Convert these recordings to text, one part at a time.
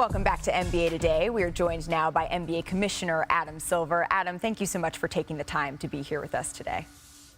Welcome back to NBA Today. We are joined now by NBA Commissioner Adam Silver. Adam, thank you so much for taking the time to be here with us today.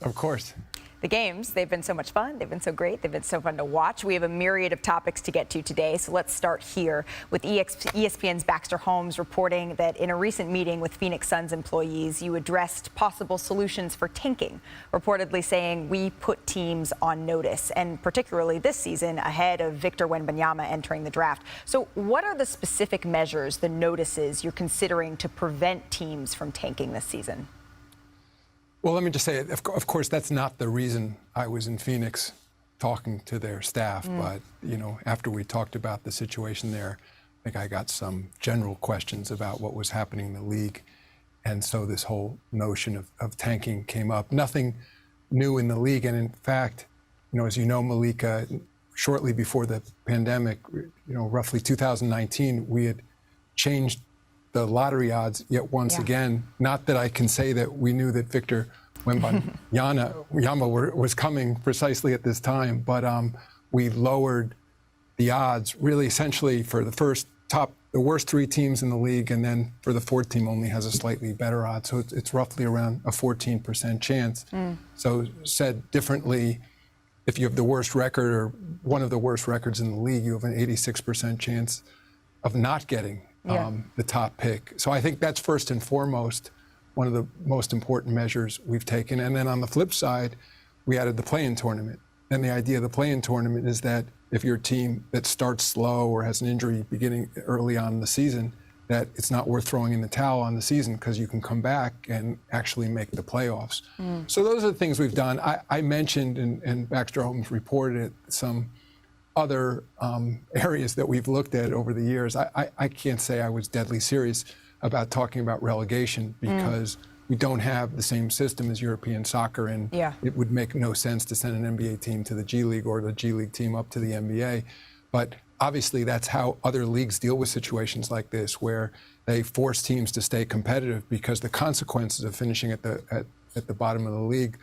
Of course. The games, they've been so much fun. They've been so great. They've been so fun to watch. We have a myriad of topics to get to today, so let's start here with ESPN's Baxter Holmes reporting that in a recent meeting with Phoenix Suns employees, you addressed possible solutions for tanking, reportedly saying we put teams on notice, and particularly this season ahead of Victor Wembanyama entering the draft. So what are the specific measures, the notices you're considering to prevent teams from tanking this season? Well, let me just say, of course, that's not the reason I was in Phoenix talking to their staff. But, you know, after we talked about the situation there, I think I got some general questions about what was happening in the league. And so this whole notion of tanking came up. Nothing new in the league. And in fact, you know, as you know, Malika, shortly before the pandemic, you know, roughly 2019, we had changed the lottery odds yet once again. Not that I can say that we knew that Victor Wembanyama was coming precisely at this time, but we lowered the odds really essentially for the worst three teams in the league, and then for the fourth team only has a slightly better odds. So it's roughly around a 14% chance. So said differently, if you have the worst record or one of the worst records in the league, you have an 86% chance of not getting the top pick. So I think that's first and foremost one of the most important measures we've taken. And then on the flip side, we added the play-in tournament. And the idea of the play-in tournament is that if you're a team that starts slow or has an injury beginning early on in the season, that it's not worth throwing in the towel on the season because you can come back and actually make the playoffs. So those are the things we've done. I mentioned, and Baxter Holmes reported it, some other areas that we've looked at over the years. I can't say I was deadly serious about talking about relegation because we don't have the same system as European soccer, and it would make no sense to send an NBA team to the G League or the G League team up to the NBA. But obviously that's how other leagues deal with situations like this, where they force teams to stay competitive because the consequences of finishing at the bottom of the league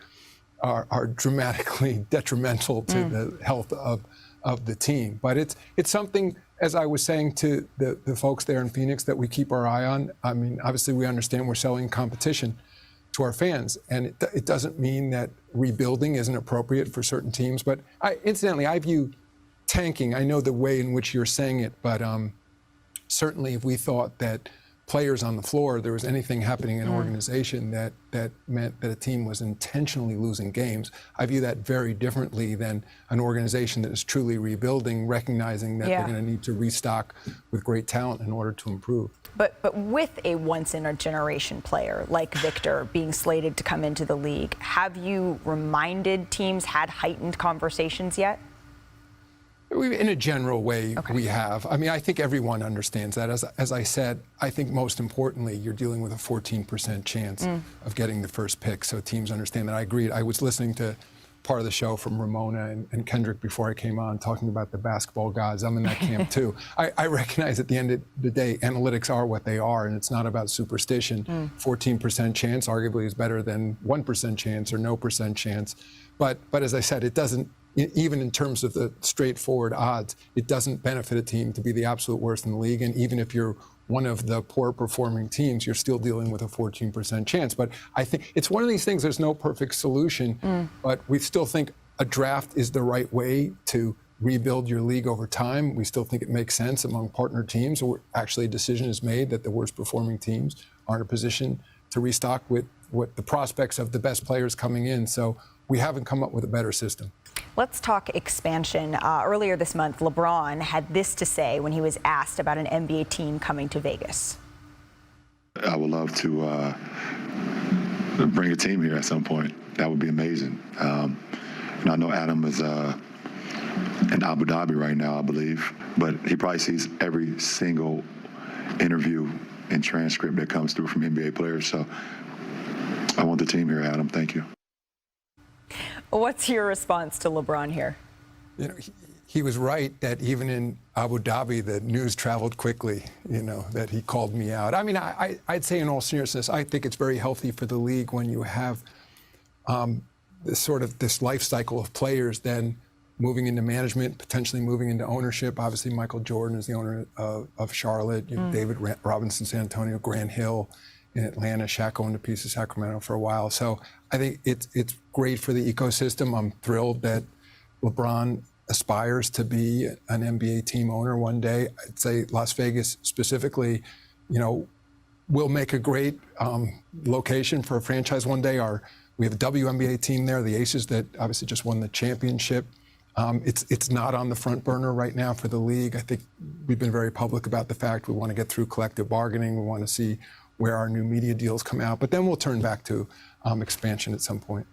are dramatically detrimental to the health of the team. But it's something, as I was saying to the folks there in Phoenix, that we keep our eye on. I mean, obviously we understand we're selling competition to our fans, and it doesn't mean that rebuilding isn't appropriate for certain teams. But incidentally, I view tanking, I know the way in which you're saying it, but certainly if we thought that players on the floor, there was anything happening in an organization that meant that a team was intentionally losing games, I view that very differently than an organization that is truly rebuilding, recognizing that they're going to need to restock with great talent in order to improve. But with a once-in-a-generation player like Victor being slated to come into the league, have you reminded teams, had heightened conversations yet? In a general way, we have. I mean, I think everyone understands that. As I said, I think most importantly, you're dealing with a 14% chance of getting the first pick. So teams understand that. I agreed. I was listening to part of the show from Ramona and Kendrick before I came on, talking about the basketball gods. I'm in that camp too. I recognize at the end of the day, analytics are what they are, and it's not about superstition. 14% chance arguably is better than 1% chance or no percent chance. But as I said, it doesn't, even in terms of the straightforward odds, it doesn't benefit a team to be the absolute worst in the league. And even if you're one of the poor performing teams, you're still dealing with a 14% chance. But I think it's one of these things, there's no perfect solution, but we still think a draft is the right way to rebuild your league over time. We still think it makes sense among partner teams, or actually a decision is made that the worst performing teams are in a position to restock with what the prospects of the best players coming in. So we haven't come up with a better system. Let's talk expansion. Earlier this month, LeBron had this to say when he was asked about an NBA team coming to Vegas. I would love to bring a team here at some point. That would be amazing. And I know Adam is in Abu Dhabi right now, I believe, but he probably sees every single interview and transcript that comes through from NBA players. So I want the team here, Adam. Thank you. What's your response to LeBron here? You know, he was right that even in Abu Dhabi, the news traveled quickly, you know, that he called me out. I mean, I'd say in all seriousness, I think it's very healthy for the league when you have this life cycle of players then moving into management, potentially moving into ownership. Obviously, Michael Jordan is the owner of Charlotte. You have David Robinson, San Antonio, Grant Hill in Atlanta. Shaq owned a piece of Sacramento for a while. So I think it's great for the ecosystem. I'm thrilled that LeBron aspires to be an NBA team owner one day. I'd say Las Vegas specifically, will make a great location for a franchise one day. We have a WNBA team there, the Aces, that obviously just won the championship. It's not on the front burner right now for the league. I think we've been very public about the fact we want to get through collective bargaining. We want to see where our new media deals come out, but then we'll turn back to expansion at some point.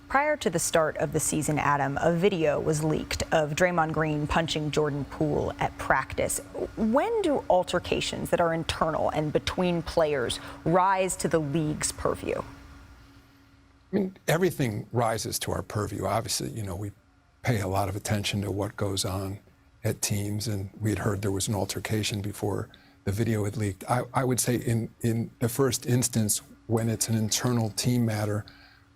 Prior to the start of the season, Adam, a video was leaked of Draymond Green punching Jordan Poole at practice. When do altercations that are internal and between players rise to the league's purview? I mean, everything rises to our purview. Obviously, we pay a lot of attention to what goes on at teams, and we had heard there was an altercation before the video had leaked. I would say in the first instance, when it's an internal team matter,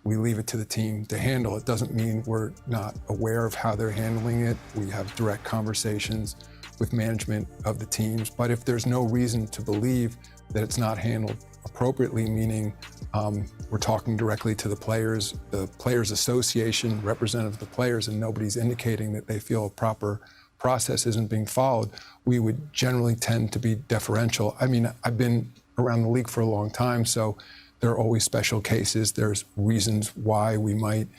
we leave it to the team to handle. It doesn't mean we're not aware of how they're handling it. We have direct conversations with management of the teams. But if there's no reason to believe that it's not handled appropriately, meaning we're talking directly to the Players Association, representative of the players, and nobody's indicating that they feel a proper process isn't being followed, we would generally tend to be deferential. I mean, I've been around the league for a long time, so there are always special cases. There's reasons why we might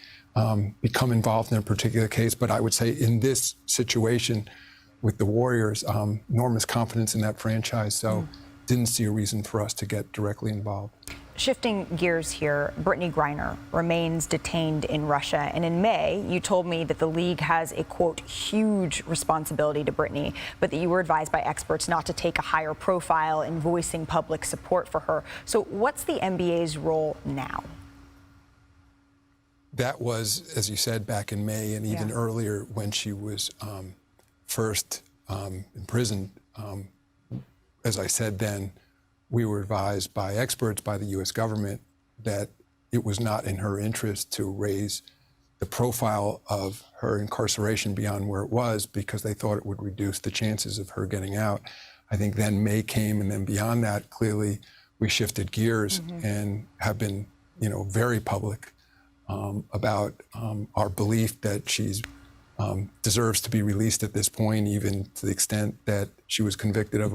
become involved in a particular case. But I would say in this situation with the Warriors, enormous confidence in that franchise. So didn't see a reason for us to get directly involved. Shifting gears here, Brittany Griner remains detained in Russia. And in May, you told me that the league has a, quote, huge responsibility to Brittany, but that you were advised by experts not to take a higher profile in voicing public support for her. So what's the NBA's role now? That was, as you said, back in May and even earlier when she was first imprisoned. As I said then, we were advised by experts, by the U.S. government, that it was not in her interest to raise the profile of her incarceration beyond where it was because they thought it would reduce the chances of her getting out. I think then May came, and then beyond that, clearly we shifted gears and have been, very public about our belief that she's deserves to be released at this point, even to the extent that she was convicted of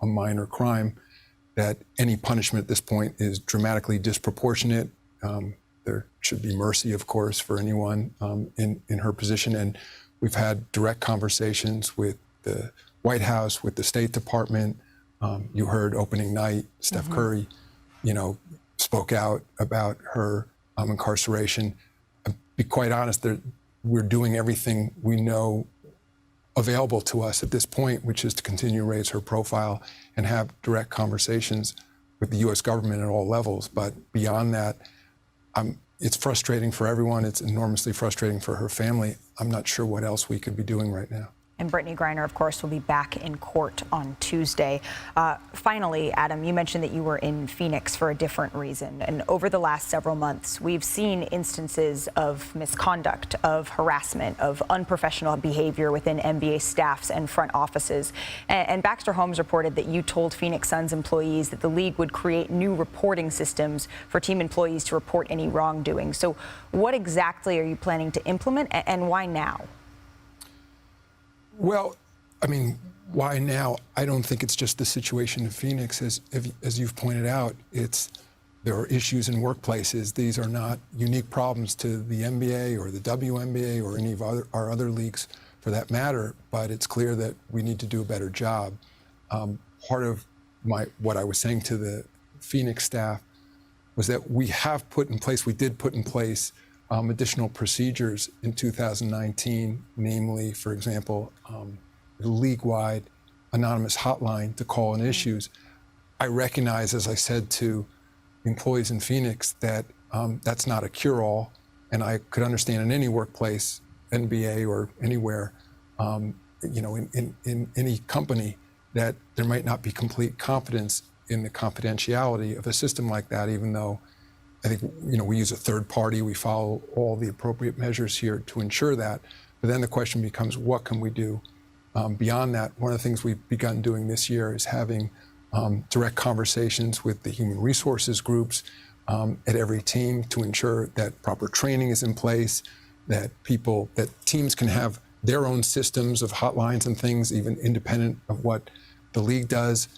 a minor crime, that any punishment at this point is dramatically disproportionate. There should be mercy, of course, for anyone in her position. And we've had direct conversations with the White House, with the State Department. You heard opening night, Steph Curry, spoke out about her incarceration. To be quite honest, we're doing everything we know available to us at this point, which is to continue to raise her profile and have direct conversations with the U.S. government at all levels. But beyond that, it's frustrating for everyone. It's enormously frustrating for her family. I'm not sure what else we could be doing right now. And Brittany Griner, of course, will be back in court on Tuesday. Finally, Adam, you mentioned that you were in Phoenix for a different reason. And over the last several months, we've seen instances of misconduct, of harassment, of unprofessional behavior within NBA staffs and front offices. And Baxter Holmes reported that you told Phoenix Suns employees that the league would create new reporting systems for team employees to report any wrongdoing. So what exactly are you planning to implement, and why now? Well, I mean, why now? I don't think it's just the situation in Phoenix. As you've pointed out, there are issues in workplaces. These are not unique problems to the NBA or the WNBA or any of our other leagues for that matter, but it's clear that we need to do a better job. Part of what I was saying to the Phoenix staff was that we did put in place additional procedures in 2019, namely, for example, the league-wide anonymous hotline to call on issues. I recognize, as I said to employees in Phoenix, that that's not a cure-all, and I could understand in any workplace, NBA or anywhere, in any company, that there might not be complete confidence in the confidentiality of a system like that, even though I think, we use a third party. We follow all the appropriate measures here to ensure that. But then the question becomes, what can we do beyond that? One of the things we've begun doing this year is having direct conversations with the human resources groups at every team to ensure that proper training is in place, that teams can have their own systems of hotlines and things, even independent of what the league does,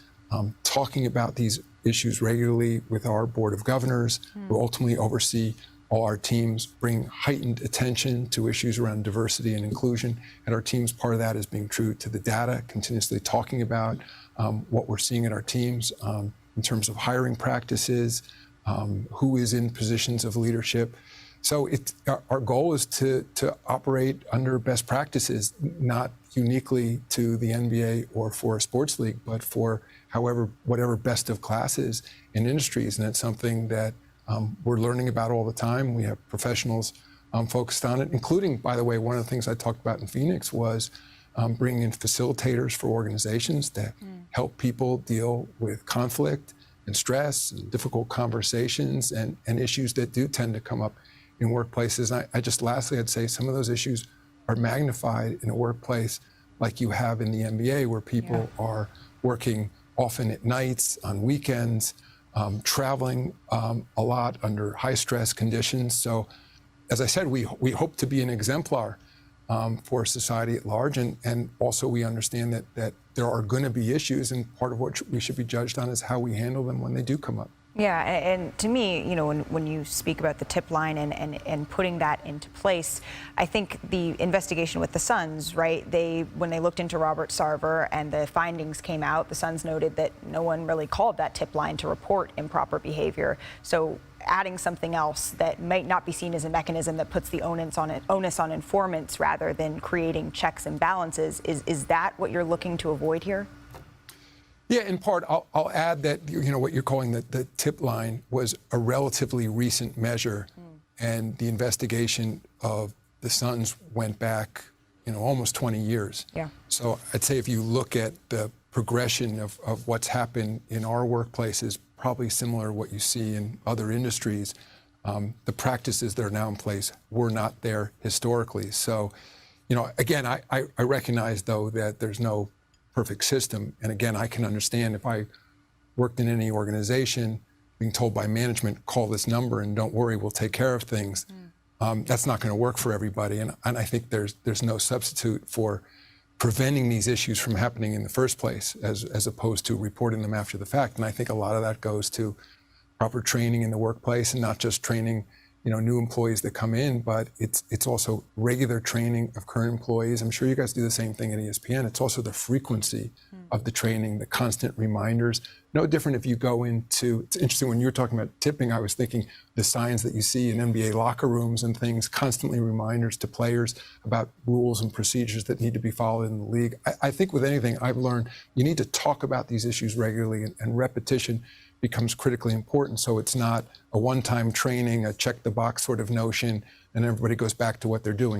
talking about these issues regularly with our board of governors, who ultimately oversee all our teams, bring heightened attention to issues around diversity and inclusion. And our teams, part of that is being true to the data, continuously talking about what we're seeing in our teams in terms of hiring practices, who is in positions of leadership. So our goal is to operate under best practices, not uniquely to the NBA or for a sports league, but for whatever best of classes in industries. And it's something that we're learning about all the time. We have professionals focused on it, including, by the way, one of the things I talked about in Phoenix was bringing in facilitators for organizations that help people deal with conflict and stress and difficult conversations and issues that do tend to come up in workplaces. Lastly, I'd say some of those issues are magnified in a workplace like you have in the NBA, where people are working often at nights, on weekends, traveling a lot under high stress conditions. So, as I said, we hope to be an exemplar for society at large, and also we understand that there are going to be issues, and part of what we should be judged on is how we handle them when they do come up. Yeah, and to me, when you speak about the tip line and putting that into place, I think the investigation with the Suns, right? When they looked into Robert Sarver and the findings came out, the Suns noted that no one really called that tip line to report improper behavior. So adding something else that might not be seen as a mechanism that puts the onus on informants rather than creating checks and balances, is that what you're looking to avoid here? Yeah, in part, I'll add that what you're calling the tip line was a relatively recent measure, and the investigation of the Suns went back, almost 20 years. Yeah. So I'd say if you look at the progression of what's happened in our workplaces, probably similar to what you see in other industries, the practices that are now in place were not there historically. So, again, I recognize though that there's no perfect system. And again, I can understand if I worked in any organization being told by management, call this number and don't worry, we'll take care of things. That's not going to work for everybody. And I think there's no substitute for preventing these issues from happening in the first place as opposed to reporting them after the fact. And I think a lot of that goes to proper training in the workplace, and not just training new employees that come in, but it's also regular training of current employees. I'm sure you guys do the same thing at ESPN. It's also the frequency of the training, the constant reminders. No different if you go into, it's interesting when you were talking about tipping, I was thinking the signs that you see in NBA locker rooms and things, constantly reminders to players about rules and procedures that need to be followed in the league. I think with anything I've learned, you need to talk about these issues regularly, and repetition becomes critically important. So it's not a one-time training, a check the box sort of notion, and everybody goes back to what they're doing.